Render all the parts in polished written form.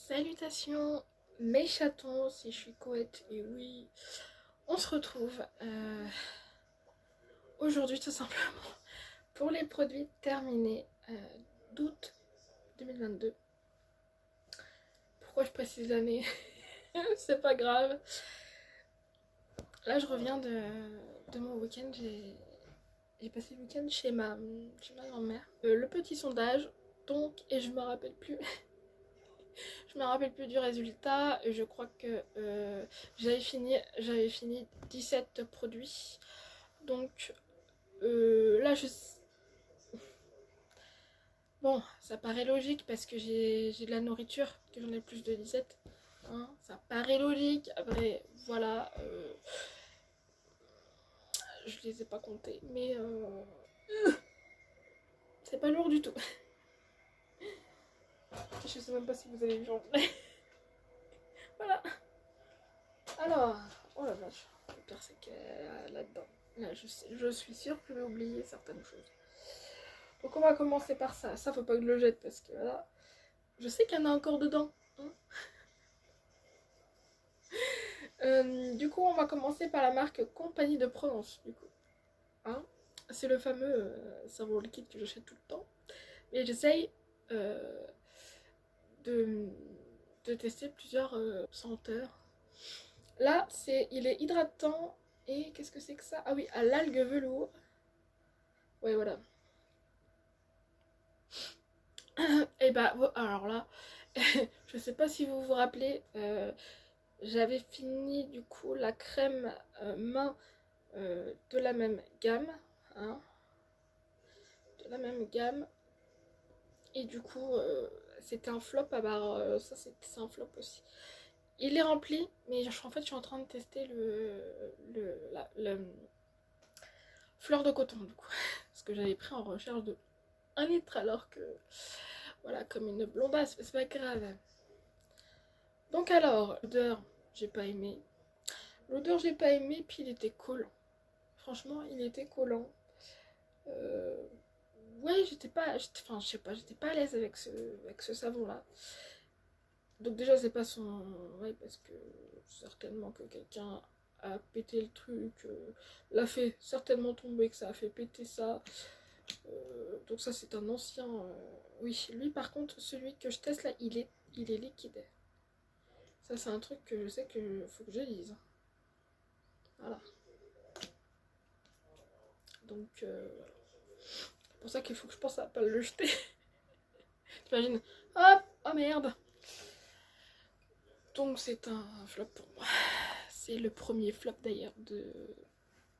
Salutations mes chatons, si je suis couette, et oui, on se retrouve aujourd'hui tout simplement pour les produits terminés d'août 2022. Pourquoi je précise l'année? C'est pas grave. Là je reviens de mon week-end, j'ai passé le week-end chez ma grand-mère. Le petit sondage, donc, et je me rappelle plus. Je me rappelle plus du résultat. Je crois que j'avais fini 17 produits. Donc là, bon, ça paraît logique parce que j'ai de la nourriture, que j'en ai plus de 17. Hein, ça paraît logique. Après, voilà. Je les ai pas comptés. Mais c'est pas lourd du tout. Je sais même pas si vous avez vu. Voilà. Alors, oh la vache. Le pire, c'est que là-dedans. Là, je suis sûre que je vais oublier certaines choses. Donc on va commencer par ça. Ça, faut pas que je le jette parce que là, je sais qu'il y en a encore dedans. Hein. Du coup, on va commencer par la marque Compagnie de Provence. Du coup, hein. C'est le fameux savon liquide que j'achète tout le temps. Mais j'essaye de, de tester plusieurs senteurs. Là, il est hydratant et qu'est-ce que c'est que ça? Ah oui, à l'algue velours. Ouais, voilà. Et bah, alors là, je sais pas si vous vous rappelez, j'avais fini du coup la crème main de la même gamme, hein, de la même gamme, et du coup c'était un flop. Ah bah ça c'est un flop aussi. Il est rempli, mais en fait je suis en train de tester le fleur de coton du coup, parce que j'avais pris en recherche de 1 litre alors que voilà, comme une blondasse, mais c'est pas grave. Donc alors, l'odeur, j'ai pas aimé. L'odeur, j'ai pas aimé, puis il était collant. Franchement, il était collant. Euh, ouais, enfin, je sais pas, j'étais pas à l'aise avec ce savon-là. Donc déjà, c'est pas son... Ouais, parce que certainement que quelqu'un a pété le truc, l'a fait certainement tomber, que ça a fait péter ça. Donc ça, c'est un ancien... Oui, lui, par contre, celui que je teste là, il est liquide. Ça, c'est un truc que je sais que faut que je lise. Voilà. Donc, c'est pour ça qu'il faut que je pense à pas le jeter. T'imagines? Hop! Oh merde! Donc, c'est un flop pour moi. C'est le premier flop d'ailleurs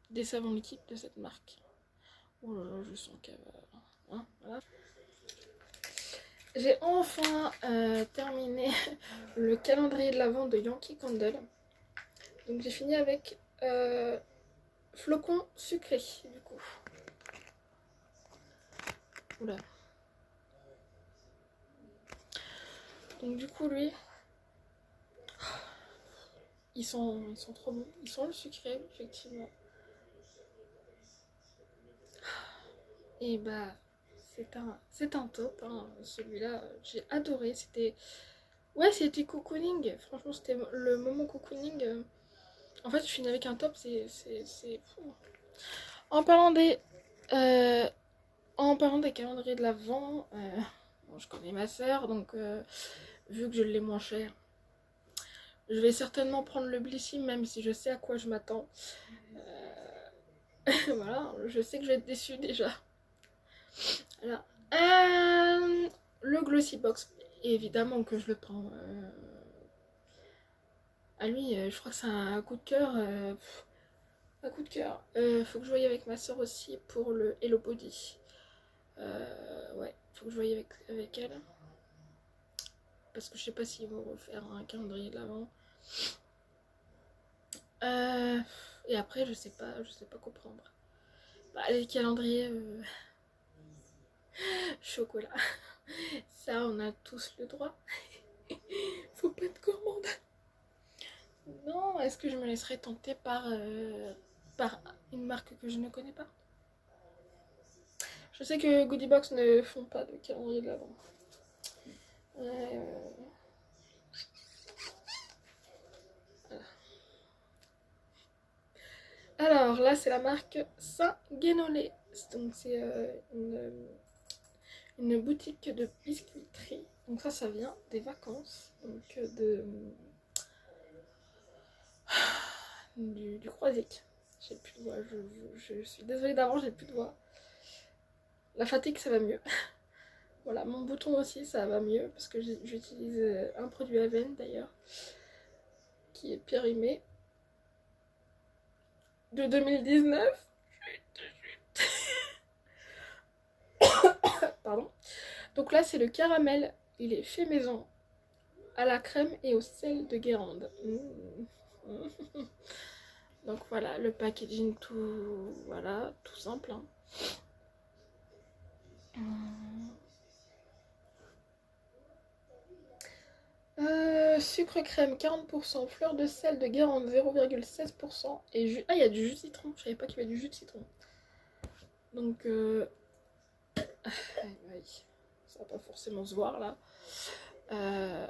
des savons liquides de cette marque. Oh là là, je sens qu'elle va. Hein, voilà. J'ai enfin terminé le calendrier de l'Avent de Yankee Candle. Donc, j'ai fini avec flocons sucrés, du coup. Oula. Donc, du coup, lui, ils sont trop bons. Ils sont le sucré, effectivement. Et bah, c'est un top. Hein. Celui-là, j'ai adoré. Ouais, c'était cocooning. Franchement, c'était le moment cocooning. En fait, je finis avec un top. C'est fou. En parlant des, euh, en parlant des calendriers de l'Avent, bon, je connais ma soeur, donc vu que je l'ai moins cher, je vais certainement prendre le Blissime, même si je sais à quoi je m'attends. Voilà, je sais que je vais être déçue déjà. Voilà. Le Glossy Box, évidemment que je le prends. À lui, je crois que c'est un coup de cœur. Un coup de cœur. Faut que je voie avec ma soeur aussi pour le Hello Body. Ouais, faut que je voie avec elle. Parce que je sais pas s'ils vont refaire un calendrier de l'avant. Et après, je sais pas quoi prendre. Bah, les calendriers chocolat. Ça, on a tous le droit. Faut pas être gourmande. Non, est-ce que je me laisserais tenter par une marque que je ne connais pas? Je sais que Goodiebox ne font pas de calendrier de l'avant. Alors là, c'est la marque Saint-Guénolé. Donc c'est une boutique de biscuiterie. Donc ça vient des vacances. Donc du Croisic. J'ai plus de voix. Je suis désolée d'avance, j'ai plus de voix. La fatigue, ça va mieux. Voilà, mon bouton aussi, ça va mieux. Parce que j'utilise un produit Aven d'ailleurs. Qui est périmé. De 2019. Pardon. Donc là, c'est le caramel. Il est fait maison. À la crème et au sel de Guérande. Donc voilà, le packaging tout, voilà, tout simple. Hein. Sucre crème 40%, fleur de sel de Guérande 0,16% et jus. Ah, il y a du jus de citron, je savais pas qu'il y avait du jus de citron. Donc, oui, ça va pas forcément se voir là.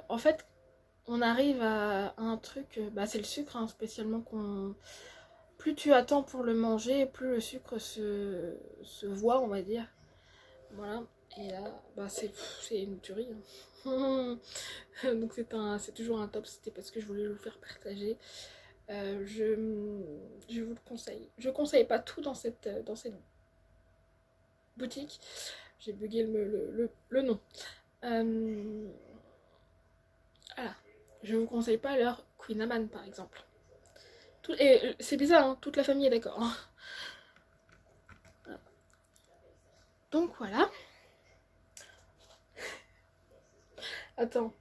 En fait, on arrive à un truc, bah, c'est le sucre, hein, spécialement qu'on. Plus tu attends pour le manger, plus le sucre se voit, on va dire. Voilà. Et là, bah, c'est une tuerie. Hein. Donc c'est toujours un top, c'était parce que je voulais vous faire partager. Je vous le conseille. Je conseille pas tout dans cette boutique. J'ai bugué le nom. Voilà. Je vous conseille pas leur Queen Amman par exemple. Et c'est bizarre, hein, toute la famille est d'accord. Voilà. Donc voilà. Attends.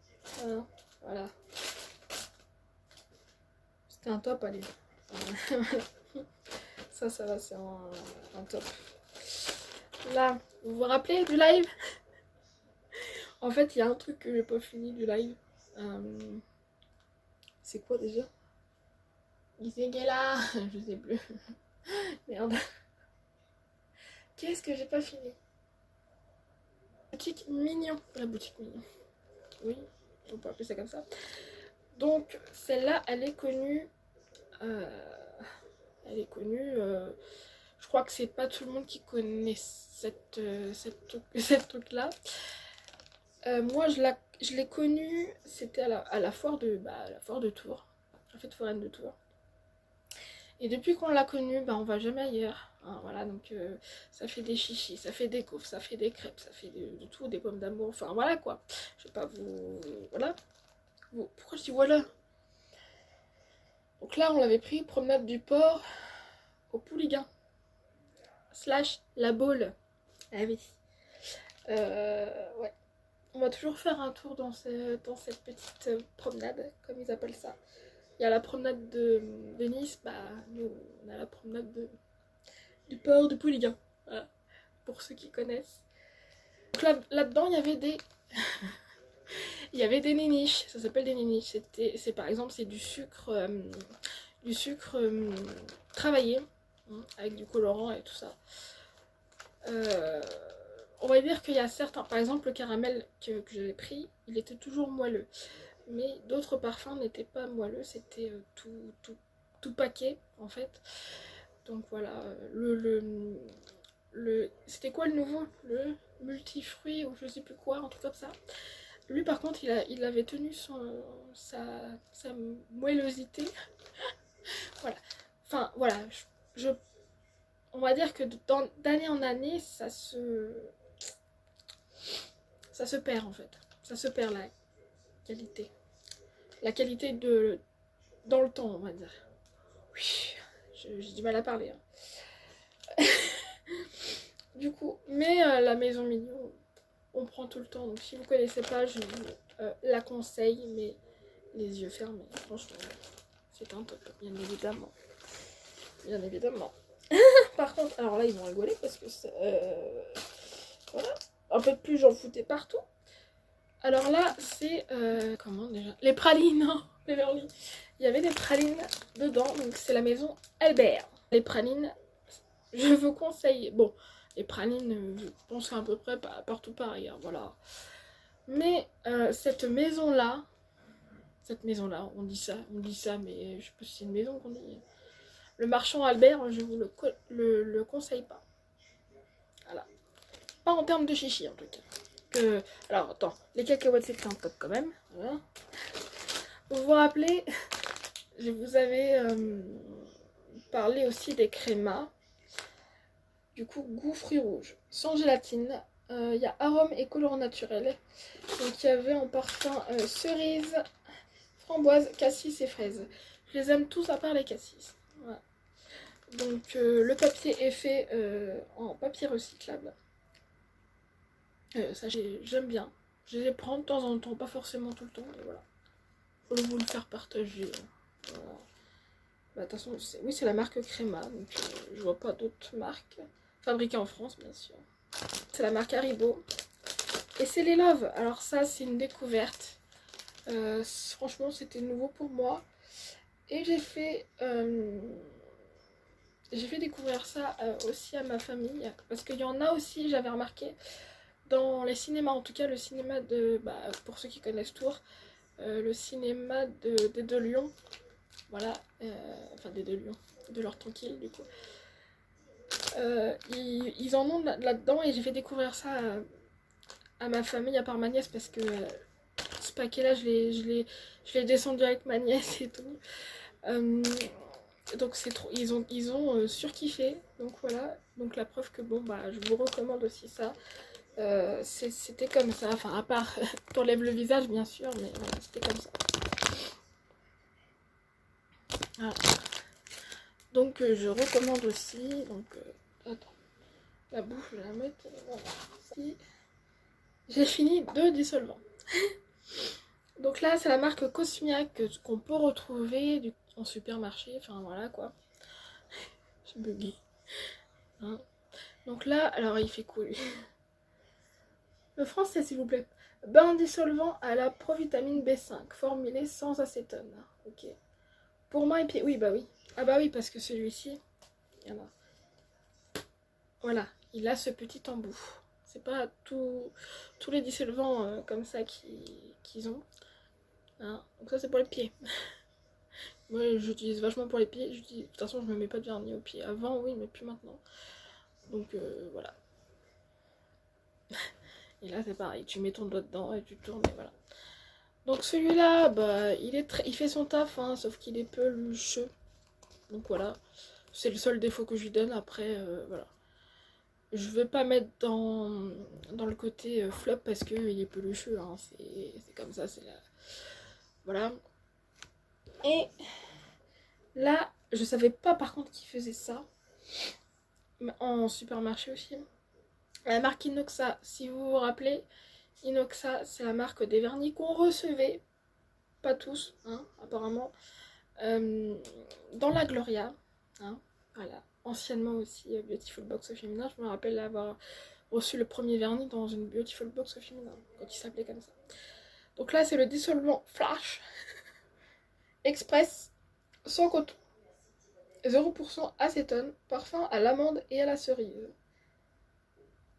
Voilà. C'était un top, allez. Ça va, c'est un top. Là, vous vous rappelez du live? En fait, il y a un truc que j'ai pas fini du live. C'est quoi déjà? Isegela, je sais plus. Merde. Qu'est-ce que j'ai pas fini? Boutique Mignon. La boutique Mignon. Oui, on peut appeler ça comme ça. Donc, celle-là, elle est connue. Je crois que c'est pas tout le monde qui connaît cette truc-là. Moi, je l'ai connue, c'était à la foire de Tours, la fête foraine de Tours. Et depuis qu'on l'a connue, bah, on va jamais ailleurs. Hein, voilà, donc ça fait des chichis, ça fait des gaufres, ça fait des crêpes, ça fait de tout, des pommes d'amour, enfin voilà quoi. Je vais pas vous. Voilà. Pourquoi je dis voilà? Donc là, on l'avait pris, promenade du port au Pouliguen. / la Baule. Ah oui. Ouais. On va toujours faire un tour dans cette petite promenade, comme ils appellent ça. Il y a la promenade de Nice, bah nous on a la promenade du port de Pouliguen. Voilà. Pour ceux qui connaissent. Donc là-dedans, il y avait des. Il y avait des néniches, ça s'appelle des néniches. C'est par exemple, c'est du sucre travaillé, hein, avec du colorant et tout ça. On va dire qu'il y a certains, par exemple le caramel que j'avais pris, il était toujours moelleux. Mais d'autres parfums n'étaient pas moelleux, c'était tout paquet en fait. Donc voilà, c'était quoi le nouveau? Le multifruit ou je sais plus quoi, un truc comme ça. Lui par contre il avait tenu sa moellosité. Voilà. Enfin voilà, on va dire que d'année en année ça se perd en fait. Ça se perd la qualité. La qualité dans le temps, on va dire. Oui, j'ai du mal à parler. Hein. Du coup, mais la maison Mignon, on prend tout le temps. Donc si vous connaissez pas, je vous la conseille, mais les yeux fermés. Franchement, c'est un top, bien évidemment. Bien évidemment. Par contre, alors là, ils vont rigoler parce que voilà. Un peu de plus, j'en foutais partout. Alors là, c'est comment déjà? Les pralines, hein, Beverly. Il y avait des pralines dedans, donc c'est la maison Albert. Les pralines, je vous conseille. Bon, les pralines, je pense à peu près partout pareil, hein, voilà. Mais cette maison-là, on dit ça, mais je sais pas si c'est une maison qu'on dit. le marchand Albert, je vous le conseille pas. Voilà. Pas en termes de chichi en tout cas. Alors attends, les cacahuètes c'était un top quand même. Voilà. Vous vous rappelez, je vous avais parlé aussi des crémas. Du coup, goût fruits rouges, sans gélatine. Il y a arôme et colorant naturel. Donc il y avait en parfum cerise, framboise, cassis et fraise. Je les aime tous à part les cassis. Voilà. Donc le papier est fait en papier recyclable. Ça j'aime bien. Je les prends de temps en temps, pas forcément tout le temps, mais voilà. Faut vous le faire partager. Voilà. Bah, de toute façon, oui, c'est la marque Crema, donc je vois pas d'autres marques. Fabriquées en France, bien sûr. C'est la marque Haribo. Et c'est les Love. Alors ça, c'est une découverte. Franchement, c'était nouveau pour moi. Et j'ai fait découvrir ça aussi à ma famille. Parce qu'il y en a aussi, j'avais remarqué, dans les cinémas. En tout cas, le cinéma de... Bah, pour ceux qui connaissent Tours, le cinéma des Deux Lions. Voilà. Enfin, des Deux Lions. De l'Or Tranquille, du coup. Ils en ont là-dedans et j'ai fait découvrir ça à ma famille, à part ma nièce, parce que ce paquet-là, je l'ai descendu avec ma nièce et tout. Donc c'est trop, ils ont surkiffé, donc voilà, donc la preuve que bon bah je vous recommande aussi ça. C'était comme ça, enfin à part t'enlèves le visage bien sûr, mais voilà, c'était comme ça. Voilà. Donc je recommande aussi, donc attends, la bouche je vais la mettre, voilà. J'ai fini 2 dissolvants. Donc là c'est la marque Cosmiac qu'on peut retrouver en supermarché, enfin voilà quoi. J'ai bugué. Hein. Donc là, alors il fait quoi lui? Le français s'il vous plaît. Bain dissolvant à la provitamine B5, formulé sans acétone. Ok. Pour moi et puis... Oui, bah oui. Ah bah oui, parce que celui-ci, il y en a. Voilà, il a ce petit embout. C'est pas tous les dissolvants comme ça qu'ils ont. Hein. Donc ça c'est pour les pieds. Moi j'utilise vachement pour les pieds. De toute façon je me mets pas de vernis aux pieds. Avant oui, mais plus maintenant. Donc voilà. Et là c'est pareil, tu mets ton doigt dedans et tu tournes et voilà. Donc celui-là, bah, il fait son taf, hein, sauf qu'il est pelucheux. Donc voilà, c'est le seul défaut que je lui donne. Après, voilà. Je vais pas mettre dans le côté flop parce qu'il est pelucheux. Hein. C'est comme ça, c'est la... Voilà. Et là, je savais pas par contre qu'il faisait ça. En supermarché aussi. La marque Inoxa, si vous vous rappelez, Inoxa, c'est la marque des vernis qu'on recevait. Pas tous, hein, apparemment. Dans la Gloria, hein, voilà, anciennement aussi Beautiful Box au féminin, je me rappelle avoir reçu le premier vernis dans une Beautiful Box au féminin, quand il s'appelait comme ça. Donc là c'est le dissolvant Flash Express sans coton, 0% acétone, parfum à l'amande et à la cerise,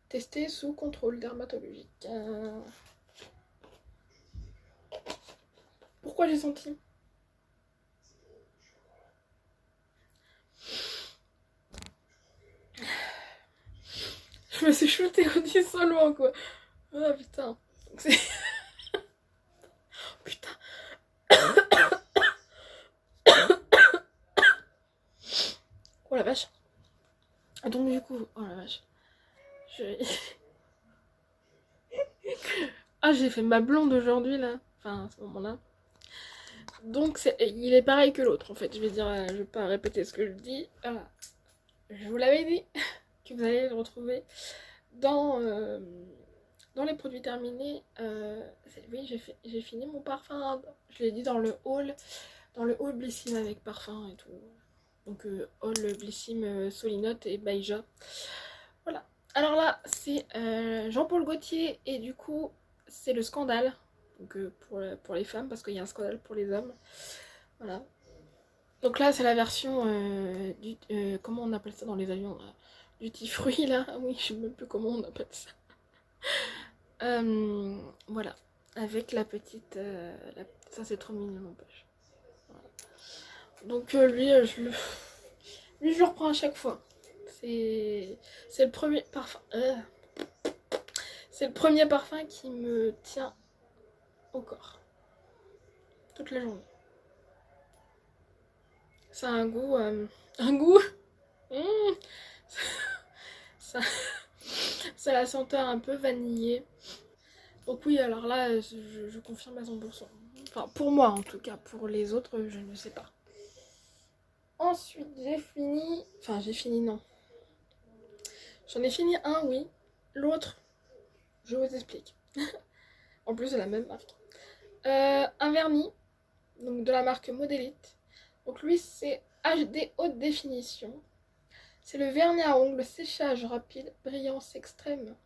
testé sous contrôle dermatologique. Pourquoi j'ai senti? Je me suis shootée au dissolvant quoi. Ah putain. C'est... Putain. Oh la vache. Donc du coup, oh la vache. Ah j'ai fait ma blonde aujourd'hui là. Enfin à ce moment-là. Donc il est pareil que l'autre en fait. Je vais dire, je vais pas répéter ce que je dis. Voilà. Je vous l'avais dit que vous allez le retrouver dans les produits terminés. Oui, j'ai fini mon parfum. Je l'ai dit dans le haul Blissim avec parfum et tout. Donc haul Blissim Solinote et Baïja. Voilà. Alors là, c'est Jean-Paul Gaultier et du coup, c'est le scandale. Donc pour les femmes, parce qu'il y a un scandale pour les hommes. Voilà. Donc là, c'est la version comment on appelle ça dans les avions là, du petit fruit là. Oui, je sais même plus comment on appelle ça. Voilà. Avec la petite... Ça, c'est trop mignon, n'empêche. Voilà. Donc lui, Lui, je le reprends à chaque fois. C'est le premier parfum. C'est le premier parfum qui me tient au corps. Toute la journée. Ça a un goût. Un goût mmh, ça, ça a la senteur un peu vanillée. Donc oui, alors là, je confirme à 100%. Enfin, pour moi en tout cas. Pour les autres, je ne sais pas. Ensuite, j'ai fini... Enfin, j'ai fini, non. J'en ai fini un, oui. L'autre, je vous explique. En plus, c'est la même marque. Un vernis, donc de la marque Modélite. Donc lui, c'est HD haute définition. C'est le vernis à ongles séchage rapide, brillance extrême.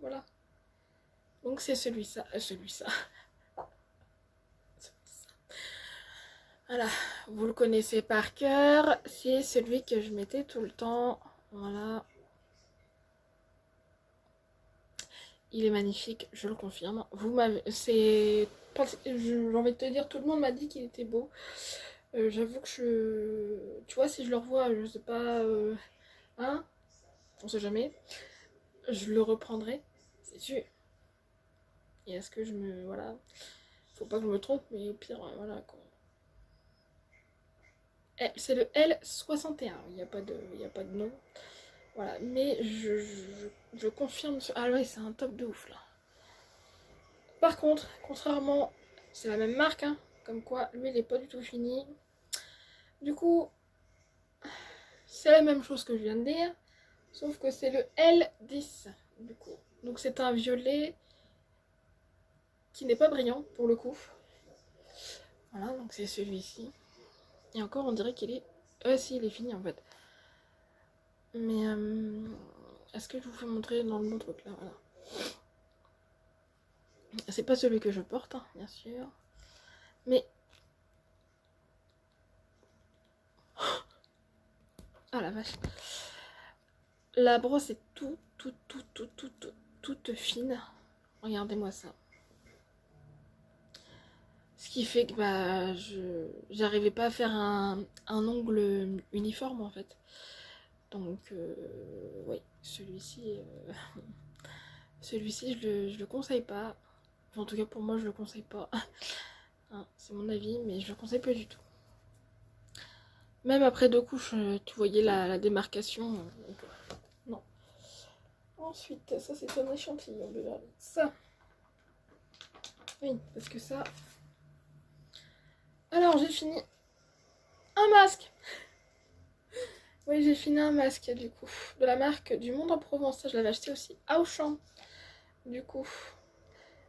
Voilà. Donc c'est celui-là. Voilà, vous le connaissez par cœur. C'est celui que je mettais tout le temps. Voilà. Il est magnifique, je le confirme. Vous m'avez... C'est... J'ai envie de te dire, tout le monde m'a dit qu'il était beau. J'avoue que je... Tu vois, si je le revois, je sais pas... Hein, on sait jamais. Je le reprendrai, c'est sûr. Et est-ce que je me... Voilà. Faut pas que je me trompe, mais au pire, voilà quoi. C'est le L61, il n'y a pas de nom. Voilà, mais je confirme... Ah ouais, c'est un top de ouf là. Par contre, contrairement... C'est la même marque, hein. Comme quoi, lui, il est pas du tout fini. Du coup, c'est la même chose que je viens de dire. Sauf que c'est le L10, du coup. Donc c'est un violet qui n'est pas brillant, pour le coup. Voilà, donc c'est celui-ci. Et encore, on dirait qu'il est... si, il est fini, en fait. Mais... est-ce que je vous fais montrer dans le bon truc, là? Voilà. C'est pas celui que je porte, hein, bien sûr. Mais... Ah la vache. La brosse est toute fine. Regardez-moi ça. Ce qui fait que bah, j'arrivais pas à faire un ongle uniforme en fait. Donc oui, celui-ci celui-ci je le conseille pas. Enfin, en tout cas pour moi je le conseille pas. Hein, c'est mon avis, mais je le conseille pas du tout. Même après 2 couches, tu voyais la démarcation. Donc, non. Ensuite, ça c'est un échantillon de vernis. Ça. Oui, parce que ça... Alors j'ai fini un masque. Oui, j'ai fini un masque du coup. De la marque du Monde en Provence. Ça, je l'avais acheté aussi à Auchan. Du coup.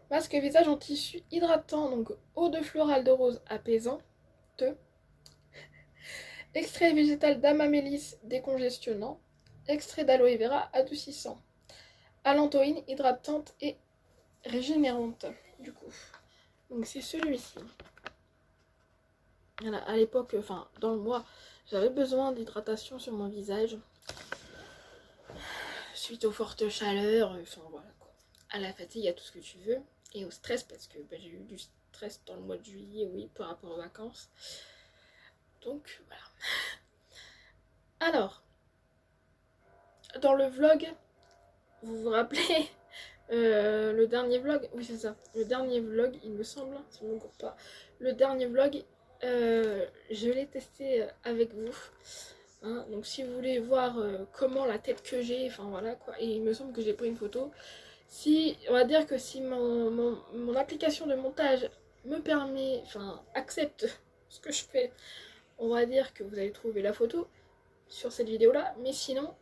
Masque visage en tissu hydratant. Donc eau de floral de rose apaisant. Extrait végétal d'amamélis décongestionnant. Extrait d'aloe vera adoucissant. Allantoïne hydratante et régénérante. Du coup. Donc c'est celui-ci. Voilà, à l'époque, enfin dans le mois, j'avais besoin d'hydratation sur mon visage. Suite aux fortes chaleurs, enfin voilà quoi. À la fatigue, à tout ce que tu veux. Et au stress, parce que bah, j'ai eu du stress dans le mois de juillet, oui, par rapport aux vacances. Donc voilà. Alors, dans le vlog, vous vous rappelez le dernier vlog? Oui, c'est ça. Le dernier vlog, il me semble, si je ne me trompe pas. Le dernier vlog, je l'ai testé avec vous. Hein, donc si vous voulez voir comment la tête que j'ai, enfin voilà quoi. Et il me semble que j'ai pris une photo. Si, on va dire que si mon application de montage me permet, enfin accepte ce que je fais, on va dire que vous allez trouver la photo sur cette vidéo là. Mais sinon,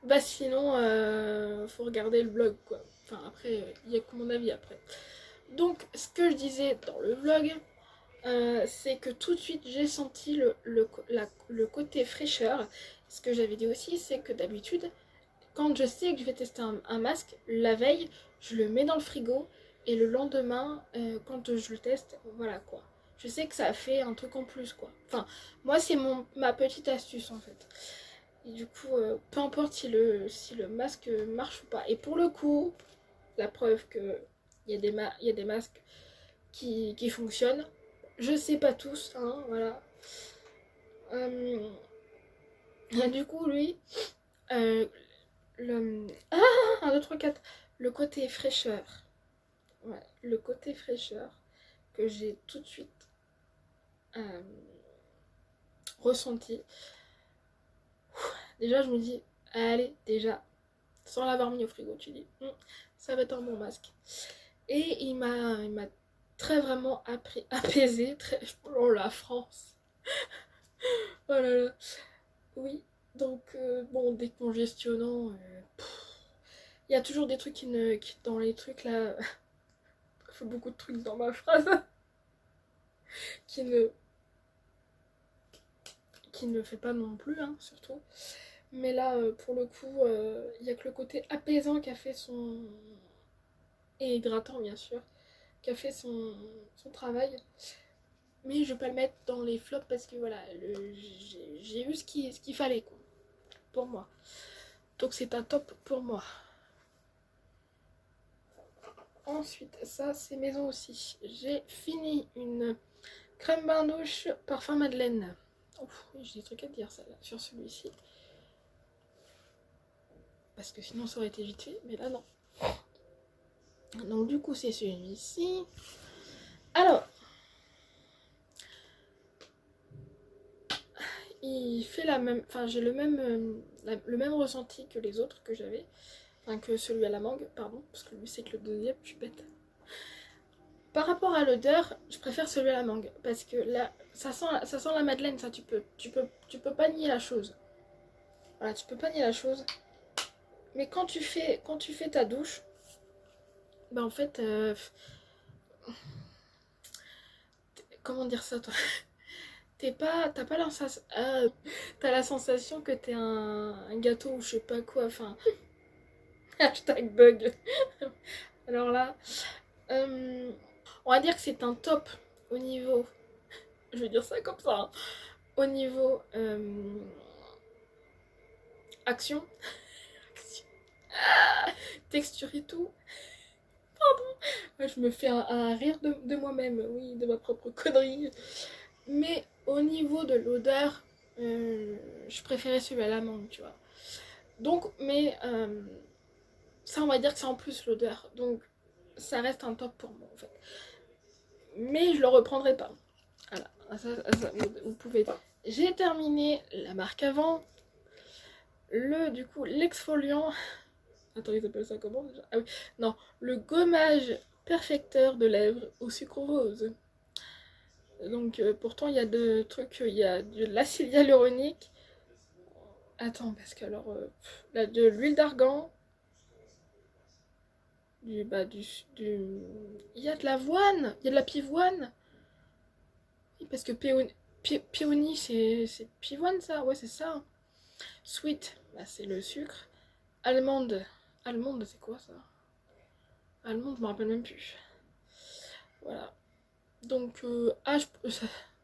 bah sinon, faut regarder le vlog quoi. Enfin après, il n'y a que mon avis après. Donc ce que je disais dans le vlog, c'est que tout de suite j'ai senti le côté fraîcheur. Ce que j'avais dit aussi, c'est que d'habitude, quand je sais que je vais tester un masque, la veille, je le mets dans le frigo et le lendemain, quand je le teste, voilà quoi. Je sais que ça fait un truc en plus quoi. Enfin, moi c'est ma petite astuce en fait. Et du coup, peu importe si le masque marche ou pas. Et pour le coup, la preuve que il y a des masques qui fonctionnent. Je sais pas tous, hein, voilà. Et du coup, lui, euh, le... Ah, 1, 2, 3, 4. Le côté fraîcheur. Ouais, le côté fraîcheur que j'ai tout de suite euh, ressenti. Déjà, je me dis, allez, déjà, sans l'avoir mis au frigo, tu dis, ça va être un bon masque. Et il m'a très vraiment apaisé, très, oh la France, oh là là, oui, donc bon, décongestionnant, il y a toujours des trucs dans les trucs là, il faut beaucoup de trucs dans ma phrase, qui ne, qui ne fait pas non plus, hein, surtout. Mais là, pour le coup, il n'y a que le côté apaisant qui a fait son... et hydratant, bien sûr, qui a fait son travail. Mais je vais pas le mettre dans les flops parce que voilà, j'ai eu ce qu'il fallait, quoi, pour moi. Donc c'est un top pour moi. Ensuite, ça c'est maison aussi. J'ai fini une crème bain douche parfum Madeleine. Ouf, j'ai des trucs à dire ça là, sur celui-ci. Parce que sinon ça aurait été vite fait, mais là non. Donc du coup c'est celui-ci. Alors, il fait la même... Enfin j'ai le même ressenti que les autres que j'avais. Enfin que celui à la mangue, pardon. Parce que lui c'est que le deuxième, je suis bête. Par rapport à l'odeur, je préfère celui à la mangue. Parce que là, ça sent la madeleine, ça tu peux pas nier la chose. Voilà, tu peux pas nier la chose. Mais quand tu fais ta douche, bah en fait, comment dire ça toi? T'as pas la sensation, t'as la sensation que t'es un gâteau ou je sais pas quoi, enfin, hashtag bug. Alors là, euh, on va dire que c'est un top au niveau, je vais dire ça comme ça, hein, au niveau action, texture et tout. Ouais, je me fais un rire de moi-même, oui, de ma propre connerie. Mais au niveau de l'odeur, je préférais celui à l'amande, tu vois. Donc, mais ça, on va dire que c'est en plus l'odeur. Donc, ça reste un top pour moi, en fait. Mais je le reprendrai pas. Voilà, vous pouvez. J'ai terminé la marque avant. Du coup, l'exfoliant. Attends, ils appellent ça comment déjà? Ah oui, non, le gommage perfecteur de lèvres au sucre rose. Donc pourtant il y a de trucs, il y a de l'acide hyaluronique. Attends, parce que alors, de l'huile d'argan, bah, il y a de l'avoine, il y a de la pivoine. Oui, parce que péony, c'est pivoine ça, ouais c'est ça. Sweet, bah, c'est le sucre. Allemande, allemande c'est quoi ça? Allemande, je me rappelle même plus. Voilà. Donc,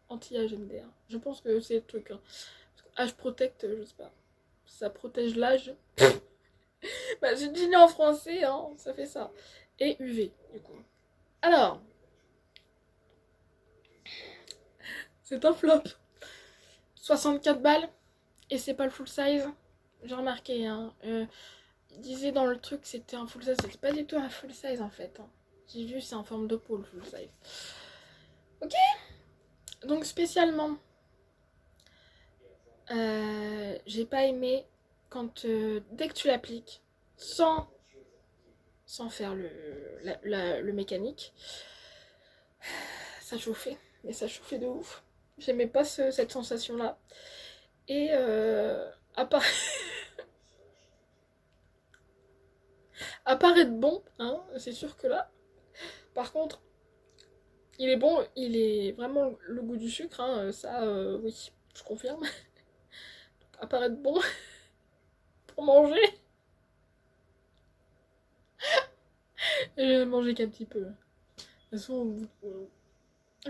anti-âge MDR. Je pense que c'est le truc. Hein. Âge protect, je sais pas. Ça protège l'âge. Bah, j'ai dit en français, hein, ça fait ça. Et UV, du coup. Alors, c'est un flop. 64 balles. Et c'est pas le full size. J'ai remarqué, hein. Il disait dans le truc que c'était un full size. C'était pas du tout un full size en fait. Hein. J'ai vu, c'est en forme de peau le full size. Ok. Donc, spécialement, j'ai pas aimé quand dès que tu l'appliques sans faire le mécanique, ça chauffait, mais ça chauffait de ouf. J'aimais pas cette sensation là. Et à part à part être bon, hein, c'est sûr que là, par contre, il est bon, il est vraiment le goût du sucre, hein, ça oui, je confirme. À part être bon pour manger, je vais manger qu'un petit peu. De toute façon,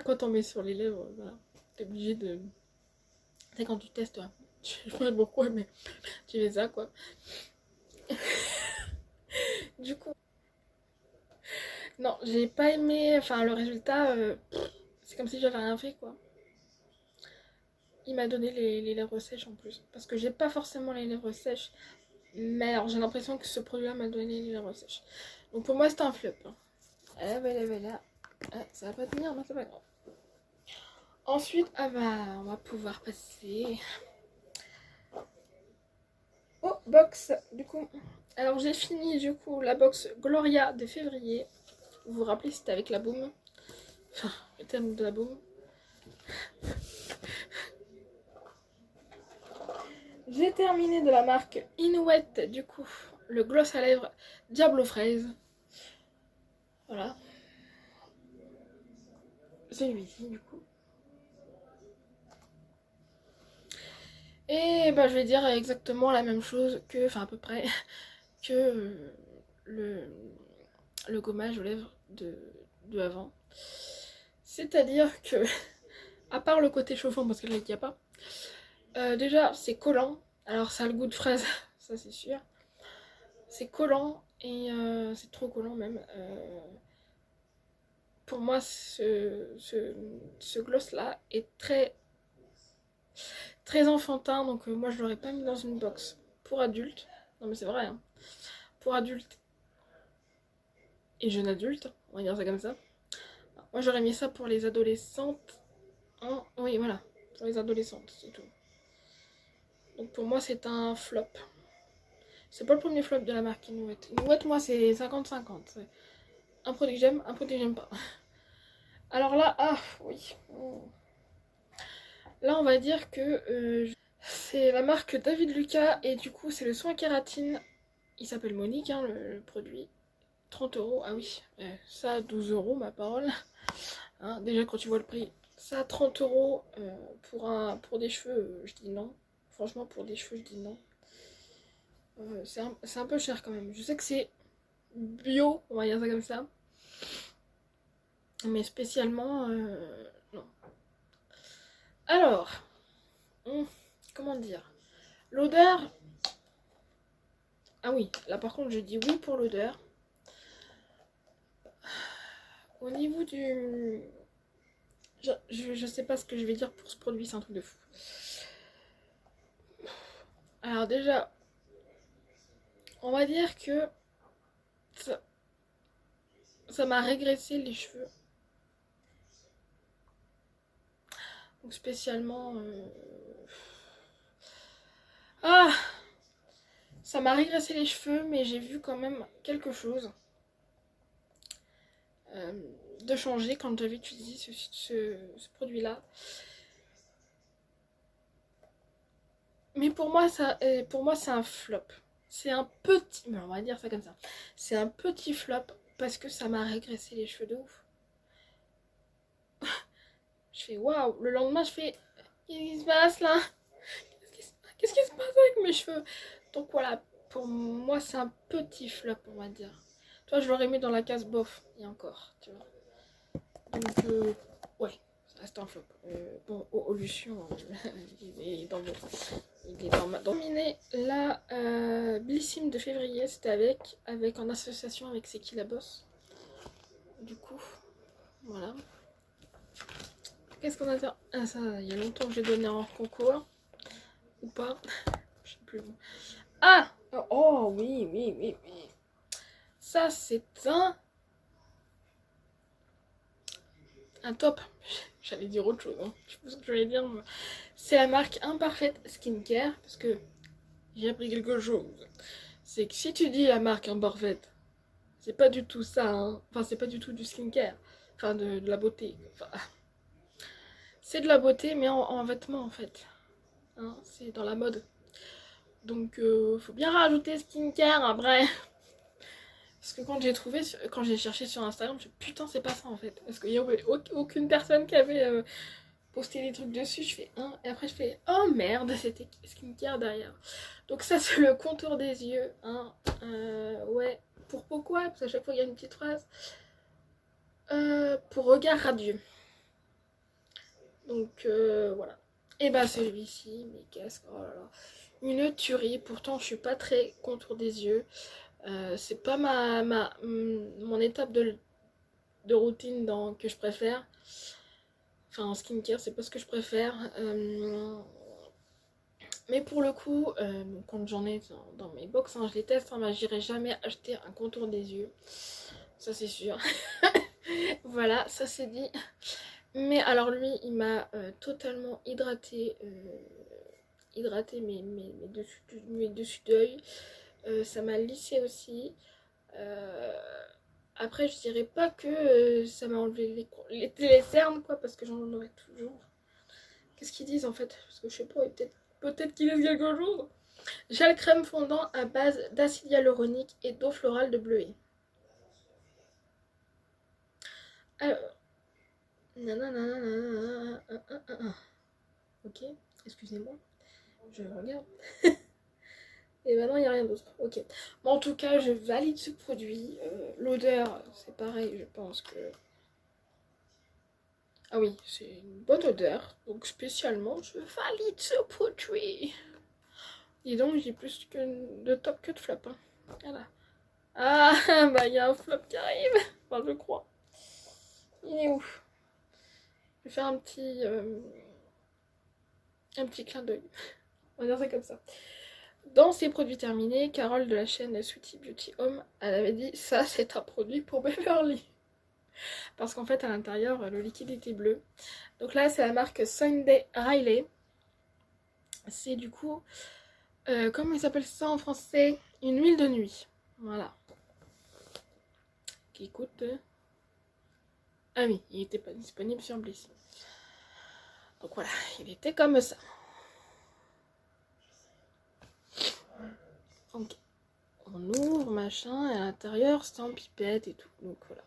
quand on met sur les lèvres, voilà, t'es obligé de. C'est quand tu testes, hein. Je sais pas pourquoi, mais tu fais ça quoi. Du coup, non, j'ai pas aimé. Enfin, le résultat, c'est comme si j'avais rien fait quoi. il m'a donné les lèvres sèches en plus. Parce que j'ai pas forcément les lèvres sèches. Mais alors j'ai l'impression que ce produit-là m'a donné les lèvres sèches. Donc pour moi c'est un flop. Ah bah là. Ah, ça va pas tenir, mais c'est pas grave. Ensuite, ah bah on va pouvoir passer au box. Du coup, alors j'ai fini du coup la box Gloria de février. Vous vous rappelez, c'était avec la boum. Enfin, le terme de la boum. J'ai terminé de la marque Inouette, du coup, le gloss à lèvres Diable aux fraises. Voilà. Celui-ci, du coup. Et bah, je vais dire exactement la même chose que, enfin à peu près, que le gommage aux lèvres de avant. C'est-à-dire que, à part le côté chauffant, parce que là il n'y a pas, déjà c'est collant. Alors ça a le goût de fraise, ça c'est sûr. C'est collant et c'est trop collant même. Pour moi, ce gloss-là est très enfantin, donc moi je l'aurais pas mis dans une box pour adultes. Non mais c'est vrai, hein. Pour adultes et jeunes adultes, on va dire ça comme ça. Moi j'aurais mis ça pour les adolescentes. Hein. Oui, voilà, pour les adolescentes, c'est tout. Donc pour moi c'est un flop. C'est pas le premier flop de la marque Inouette. Inouette, moi c'est 50-50. Un produit que j'aime, un produit que j'aime pas. Alors là, ah oui. Là on va dire que c'est la marque David Lucas et du coup c'est le soin kératine. Il s'appelle Monique, hein, le produit. 30 €, ah oui, ça 12 € ma parole. Hein, déjà quand tu vois le prix, ça 30 € pour des cheveux, je dis non. Franchement pour des cheveux je dis non. C'est un peu cher quand même. Je sais que c'est bio, on va dire ça comme ça. Mais spécialement, non. Alors, comment dire? L'odeur. Ah oui, là par contre je dis oui pour l'odeur. Au niveau du... Je sais pas ce que je vais dire pour ce produit, c'est un truc de fou. Alors déjà, on va dire que ça m'a régressé les cheveux. Donc spécialement... Ah, ça m'a régressé les cheveux, mais j'ai vu quand même quelque chose de changer quand j'avais utilisé ce produit-là. Mais pour moi, c'est un flop. C'est un petit... Mais on va dire ça comme ça. C'est un petit flop parce que ça m'a régressé les cheveux de ouf. Je fais waouh. Le lendemain, je fais... Qu'est-ce qui se passe là? Qu'est-ce qui se passe avec mes cheveux? Donc voilà, pour moi, c'est un petit flop, on va dire. Toi, je l'aurais mis dans la case bof, et encore, tu vois. Donc, ouais, ça reste un flop. Bon, Olution, il est dans mon... Il est dans ma... Dominé la Blissim de février, c'était avec en association avec C'est qui la bosse. Du coup, voilà. Qu'est-ce qu'on a fait? Ah ça, il y a longtemps que j'ai donné en concours. Ou pas. Je sais plus. Ah! Oh oui. Ça c'est un top. J'allais dire autre chose, hein. Je sais pas ce que je voulais dire. C'est la marque Imparfaite Skincare. Parce que j'ai appris quelque chose. C'est que si tu dis la marque Imparfaite, c'est pas du tout ça, hein. Enfin, c'est pas du tout du skincare. Enfin, de la beauté. Enfin, c'est de la beauté, mais en vêtements en fait. Hein, c'est dans la mode. Donc, faut bien rajouter skincare après. Parce que quand j'ai cherché sur Instagram, je me suis dit, putain, c'est pas ça en fait. Parce qu'il n'y avait aucune personne qui avait posté des trucs dessus. Je fais et après je fais oh merde, c'était skincare derrière. Donc, ça, c'est le contour des yeux. Hein. Ouais, pourquoi? Parce qu'à chaque fois, il y a une petite phrase. Pour regard radieux. Donc, voilà. Et bah, celui-ci, mes casques, oh là là. Une tuerie. Pourtant, je suis pas très contour des yeux. C'est pas mon étape de routine que je préfère. Enfin, en skincare, c'est pas ce que je préfère. Mais pour le coup, quand j'en ai dans mes box, hein, je les teste, hein, bah, j'irai jamais acheter un contour des yeux. Ça, c'est sûr. Voilà, ça c'est dit. Mais alors lui, il m'a totalement hydraté mes dessus d'œil. Ça m'a lissé aussi. Euh, Après, je dirais pas que ça m'a enlevé les cernes, quoi, parce que j'en aurais toujours. Qu'est-ce qu'ils disent en fait? Parce que je sais pas, peut-être qu'ils disent quelque chose. Gel crème fondant à base d'acide hyaluronique et d'eau florale de bleuet. Alors, nanana, ok, excusez-moi, je regarde. Et maintenant, il n'y a rien d'autre. Ok. Bon, en tout cas, je valide ce produit. L'odeur, c'est pareil, je pense que... Ah oui, c'est une bonne odeur. Donc, spécialement, je valide ce produit. Dis donc, j'ai plus de top que de flop. Hein. Voilà. Ah, bah, il y a un flop qui arrive. Enfin, je crois. Il est où? Je vais faire un petit clin d'œil. On va dire ça comme ça. Dans ses produits terminés, Carole de la chaîne Sweetie Beauty Home, elle avait dit ça c'est un produit pour Beverly. Parce qu'en fait à l'intérieur le liquide était bleu. Donc là c'est la marque Sunday Riley. C'est du coup, comment ils s'appellent ça en français? Une huile de nuit. Voilà. Qui coûte... Ah oui, il n'était pas disponible sur Bliss. Donc voilà, il était comme ça. Ok. On ouvre, machin, et à l'intérieur c'est en pipette et tout. Donc voilà.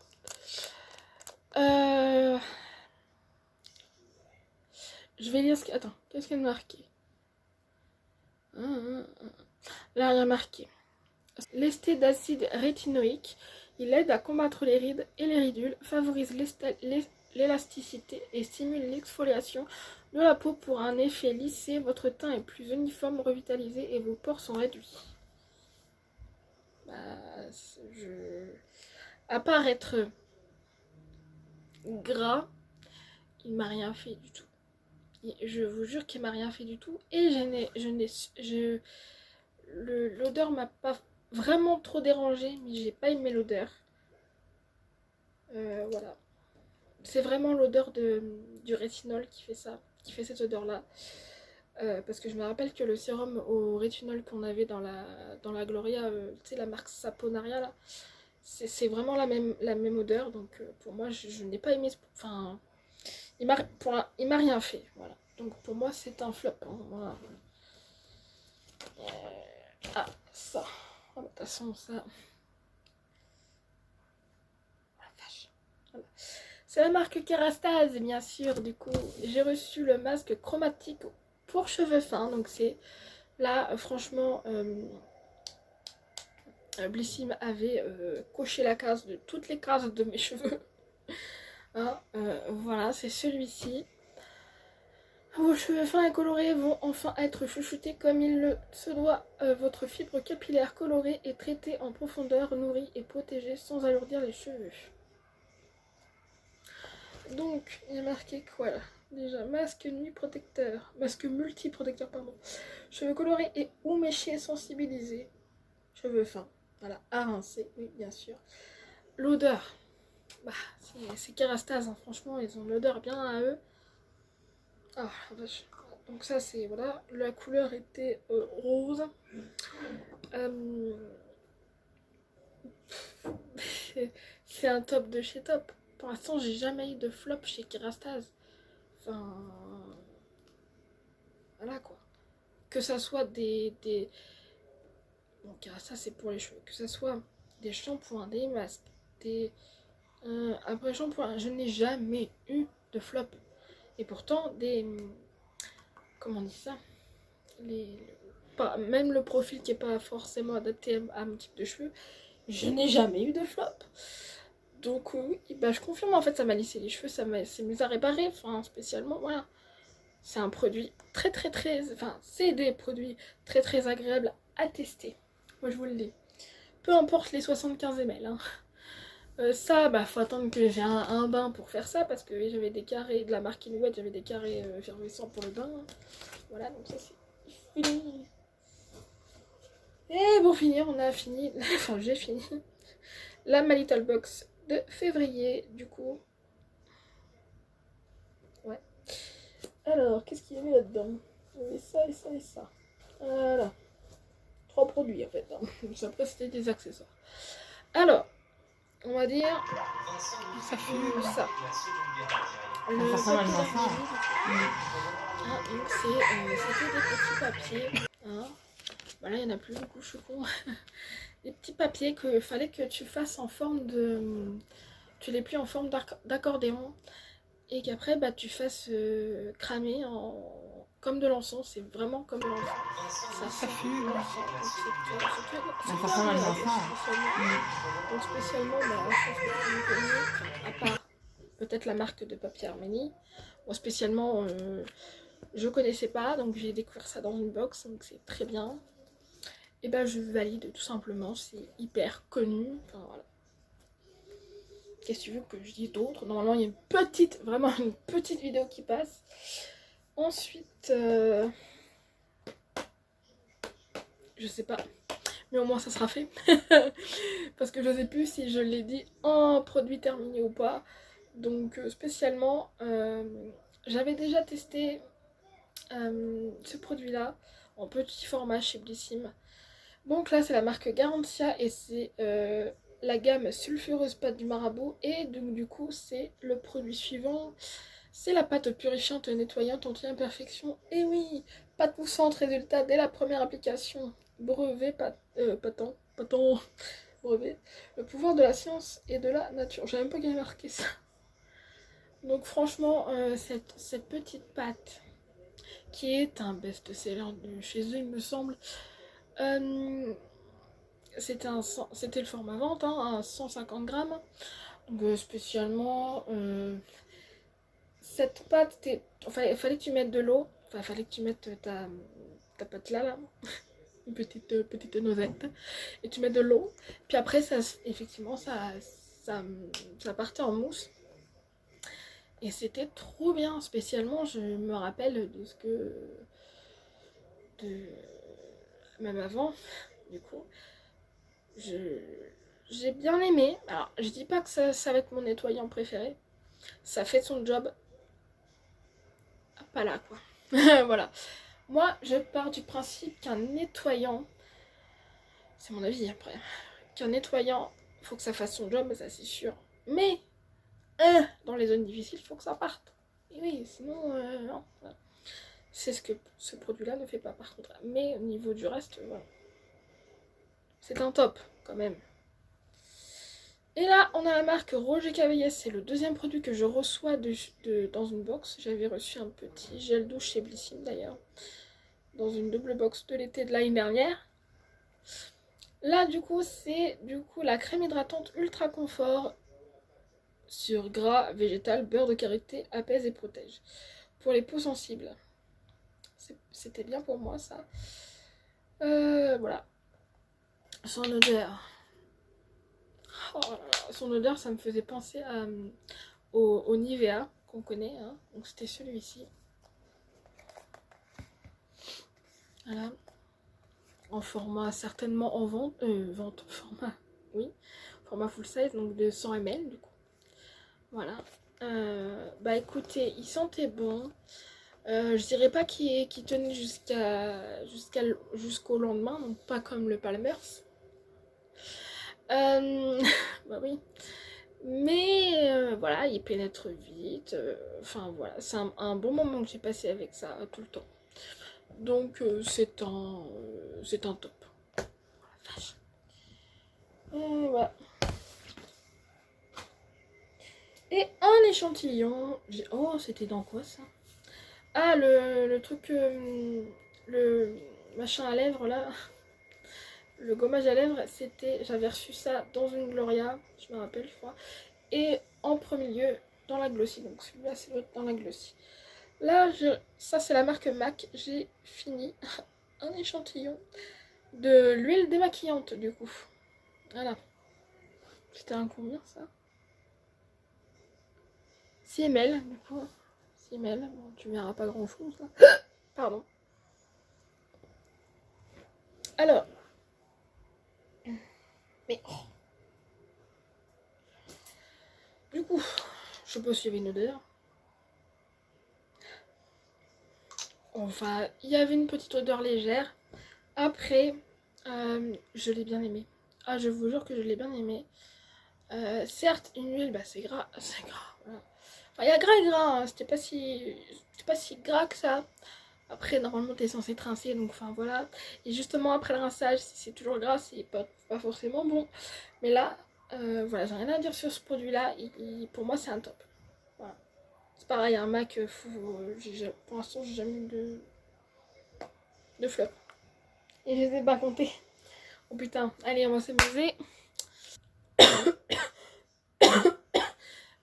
Je vais lire ce qu'il... Attends, qu'est-ce qu'il y a marqué? Là, il y a marqué. Lesté d'acide rétinoïque, il aide à combattre les rides et les ridules, favorise l'élasticité et stimule l'exfoliation de la peau pour un effet lissé. Votre teint est plus uniforme, revitalisé et vos pores sont réduits. Bah, à part être gras, il m'a rien fait du tout. Je vous jure qu'il m'a rien fait du tout. Et l'odeur m'a pas vraiment trop dérangée, mais j'ai pas aimé l'odeur. Voilà. C'est vraiment l'odeur du rétinol qui fait ça, qui fait cette odeur-là. Parce que je me rappelle que le sérum au rétinol qu'on avait dans la Gloria, tu sais, la marque Saponaria, là, c'est vraiment la même odeur. Donc pour moi, je n'ai pas aimé... Enfin, il m'a rien fait. Voilà. Donc pour moi, c'est un flop. Hein, voilà. Ah, ça. Oh, de toute façon, ça... Voilà. C'est la marque Kerastase, bien sûr. Du coup, j'ai reçu le masque chromatique pour cheveux fins. Donc c'est là, franchement, Blissim avait coché la case de toutes les cases de mes cheveux. Hein, voilà, c'est celui-ci. Vos cheveux fins et colorés vont enfin être chouchoutés comme il le se doit. Votre fibre capillaire colorée est traitée en profondeur, nourrie et protégée sans alourdir les cheveux. Donc, il y a marqué quoi là? Déjà, masque nuit protecteur. Masque multi-protecteur, pardon. Cheveux colorés et ou méchés sensibilisés. Cheveux fins. Voilà, à rincer, oui, bien sûr. L'odeur. Bah, c'est Kerastase, hein. Franchement, ils ont l'odeur bien à eux. Ah, vache. Donc ça, c'est, voilà. La couleur était rose. C'est un top de chez top. Pour l'instant, j'ai jamais eu de flop chez Kerastase. Enfin... Voilà, quoi. Que ça soit bon, ça c'est pour les cheveux. Que ça soit des shampoings, des masques, après shampoing, je n'ai jamais eu de flop. Et pourtant, comment on dit ça, même le profil qui est pas forcément adapté à mon type de cheveux, je n'ai jamais eu de flop. Donc oui, bah, je confirme, en fait ça m'a lissé les cheveux, c'est mis à réparer, enfin spécialement, voilà. C'est un produit très, enfin c'est des produits très agréables à tester. Moi je vous le dis. Peu importe les 75 ml. Hein. Ça, bah faut attendre que j'ai un bain pour faire ça, parce que j'avais des carrés de la marque Inouï, j'avais des carrés effervescents pour le bain. Voilà, donc ça c'est fini. Et pour finir, on a fini, enfin j'ai fini, la My Little Box de février, du coup. Ouais. Alors, qu'est-ce qu'il y avait là-dedans? Il y avait ça et ça et ça. Voilà. 3 produits en fait. Hein. Après, c'était des accessoires. Alors, on va dire, ça fume ça. Le donc c'était des petits papiers. Hein. Bah là, il n'y en a plus beaucoup, je suis con. Des petits papiers qu'il fallait que tu fasses en forme de... Tu les plies en forme d'accordéon. Et qu'après, bah, tu fasses cramer comme de l'encens. C'est vraiment comme de l'encens. Ça fume. Donc spécialement, bah, je pense que tu me connais, à part peut-être la marque de papier Arménie. Moi spécialement, je connaissais pas, donc j'ai découvert ça dans une box, donc c'est très bien. Et bah je valide tout simplement, c'est hyper connu. Enfin voilà. Qu'est-ce que tu veux que je dise d'autre? Normalement il y a vraiment une petite vidéo qui passe. Ensuite, je sais pas, mais au moins ça sera fait. Parce que je sais plus si je l'ai dit en produit terminé ou pas. Donc spécialement, j'avais déjà testé ce produit là en petit format chez Blissim. Donc là c'est la marque Garantia et c'est la gamme sulfureuse pâte du marabout. Et donc du coup c'est le produit suivant. C'est la pâte purifiante nettoyante anti-imperfection. Et oui, pâte moussante, résultat dès la première application. Brevet, patent, brevet. Le pouvoir de la science et de la nature. J'ai même pas gagné marqué ça. Donc franchement, cette petite pâte, qui est un best-seller de chez eux, il me semble, c'était le format vente, hein, à 150 grammes. Donc spécialement, cette pâte, enfin, il fallait que tu mettes de l'eau, enfin, il fallait que tu mettes ta pâte là, une petite noisette, et tu mets de l'eau, puis après, effectivement, ça partait en mousse. Et c'était trop bien, spécialement, je me rappelle de ce que... Même avant, du coup, j'ai bien aimé. Alors, je dis pas que ça va être mon nettoyant préféré. Ça fait son job. Pas là, quoi. Voilà. Moi, je pars du principe qu'un nettoyant, c'est mon avis après, qu'un nettoyant, faut que ça fasse son job, ça c'est sûr. Mais, dans les zones difficiles, il faut que ça parte. Et oui, sinon, non. C'est ce que ce produit-là ne fait pas par contre. Mais au niveau du reste, voilà. C'est un top, quand même. Et là, on a la marque Roger Cavaillès. C'est le deuxième produit que je reçois dans une box. J'avais reçu un petit gel douche chez Blissim d'ailleurs. Dans une double box de l'été de l'année dernière. Là, du coup, c'est la crème hydratante Ultra Confort sur gras végétal, beurre de karité, apaise et protège. Pour les peaux sensibles. C'était bien pour moi, ça. Voilà. Son odeur. Oh là là, son odeur, ça me faisait penser au Nivea qu'on connaît. Hein. Donc c'était celui-ci. Voilà. En format certainement en vente. Format, oui. Format full size, donc de 100 ml du coup. Voilà. Bah écoutez, il sentait bon. Je dirais pas qu'il tenait jusqu'au lendemain, donc pas comme le Palmer's. Bah oui. Mais voilà, il pénètre vite. Enfin voilà, c'est un bon moment que j'ai passé avec ça tout le temps. Donc c'est un top. Oh la vache. Voilà. Et un échantillon. Oh, c'était dans quoi ça? Ah, le truc, le machin à lèvres là. Le gommage à lèvres, j'avais reçu ça dans une Gloria, je me rappelle, je crois. Et en premier lieu, dans la Glossy. Donc celui-là, c'est l'autre dans la Glossy. Là, ça c'est la marque MAC. J'ai fini un échantillon de l'huile démaquillante du coup. Voilà. C'était un combien ça? 6 ml du coup. 6 ml, bon, tu verras pas grand chose là. Pardon. Alors. Mais. Oh. Du coup, je sais pas s'il y avait une odeur. Enfin, il y avait une petite odeur légère. Après, je l'ai bien aimé. Ah, je vous jure que je l'ai bien aimé. Certes, une huile, bah c'est gras. C'est gras. Voilà. Enfin, il y a gras et gras, hein. C'était pas si gras que ça. Après, normalement, t'es censé trincer, donc enfin voilà. Et justement, après le rinçage, si c'est toujours gras, c'est pas forcément bon. Mais là, voilà, j'ai rien à dire sur ce produit-là. Pour moi, c'est un top. Voilà. C'est pareil, un MAC, pour l'instant, j'ai jamais eu de flop. Et je les ai pas comptés. Oh putain, allez, on va s'amuser.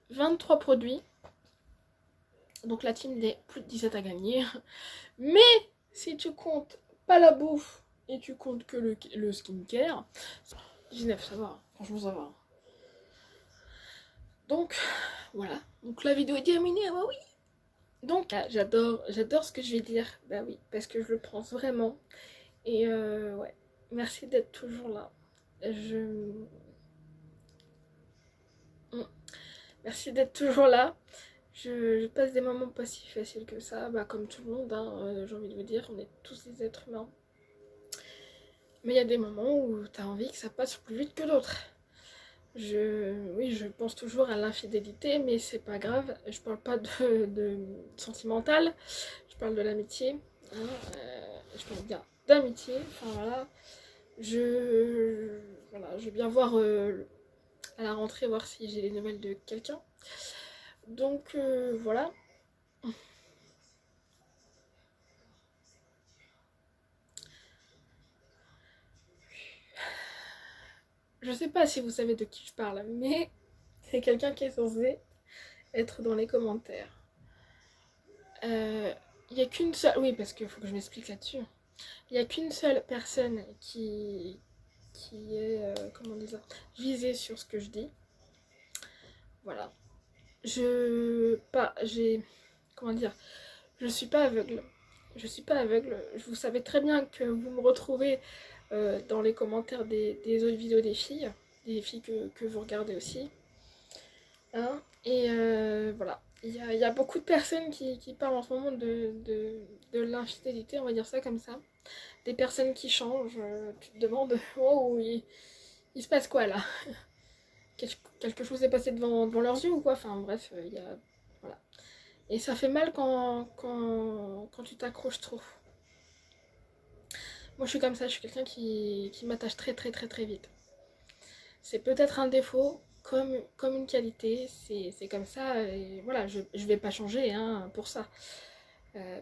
23 produits. Donc la team des plus de 17 à gagner. Mais si tu comptes pas la bouffe et tu comptes que le skincare, 19, ça va. Franchement, ça va. Donc, voilà. Donc la vidéo est terminée, bah oui. Donc, j'adore ce que je vais dire. Bah oui, parce que je le pense vraiment. Et ouais, merci d'être toujours là. Merci d'être toujours là. Je passe des moments pas si faciles que ça, bah comme tout le monde, hein, j'ai envie de vous dire, on est tous des êtres humains. Mais il y a des moments où t'as envie que ça passe plus vite que d'autres. Oui, je pense toujours à l'infidélité, mais c'est pas grave. Je parle pas de sentimental, je parle de l'amitié. Hein, je parle bien d'amitié. Enfin voilà, voilà, je vais bien voir à la rentrée, voir si j'ai les nouvelles de quelqu'un. Donc voilà. Je sais pas si vous savez de qui je parle, mais c'est quelqu'un qui est censé être dans les commentaires. Il n'y a qu'une seule... Oui, parce qu'il faut que je m'explique là-dessus. Il n'y a qu'une seule personne qui est, comment dire, visée sur ce que je dis. Voilà. Comment dire, je suis pas aveugle. Je suis pas aveugle. Vous savez très bien que vous me retrouvez dans les commentaires des autres vidéos des filles que vous regardez aussi. Hein, et voilà. Il y a beaucoup de personnes qui parlent en ce moment de l'infidélité, on va dire ça comme ça. Des personnes qui changent. Tu te demandes, oh, il se passe quoi là? Quelque chose est passé devant leurs yeux ou quoi? Enfin bref, il y a. Voilà. Et ça fait mal quand tu t'accroches trop. Moi je suis comme ça, je suis quelqu'un qui m'attache très très très très vite. C'est peut-être un défaut comme une qualité, c'est comme ça, et voilà, je vais pas changer hein, pour ça. Euh,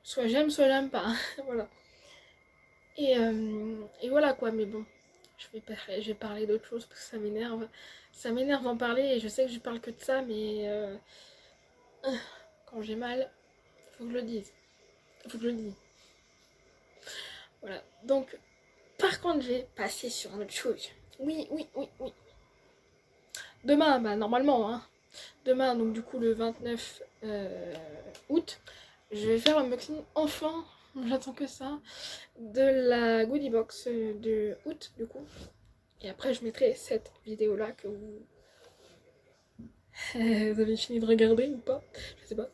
soit j'aime pas, voilà. Et voilà quoi, mais bon, je vais parler d'autre chose parce que ça m'énerve. Ça m'énerve d'en parler et je sais que je parle que de ça, mais quand j'ai mal, faut que je le dise. Faut que je le dise. Voilà, donc par contre, je vais passer sur une autre chose. Oui, oui, oui, oui. Demain, bah normalement, hein. Demain, donc du coup le 29 août, je vais faire l'unboxing enfin, j'attends que ça, de la goodie box de août du coup. Et après je mettrai cette vidéo là que vous avez fini de regarder ou pas, je sais pas.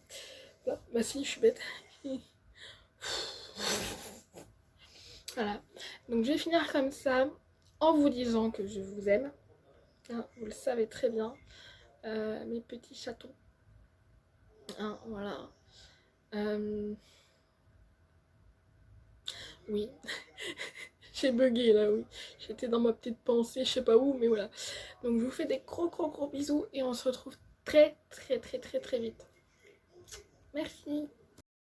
Là, bah si, je suis bête. Voilà, donc je vais finir comme ça en vous disant que je vous aime. Hein, vous le savez très bien, mes petits chatons. Hein, voilà. Oui, j'ai bugué là, oui. J'étais dans ma petite pensée, je sais pas où, mais voilà. Donc je vous fais des gros gros gros bisous et on se retrouve très très très très très vite. Merci.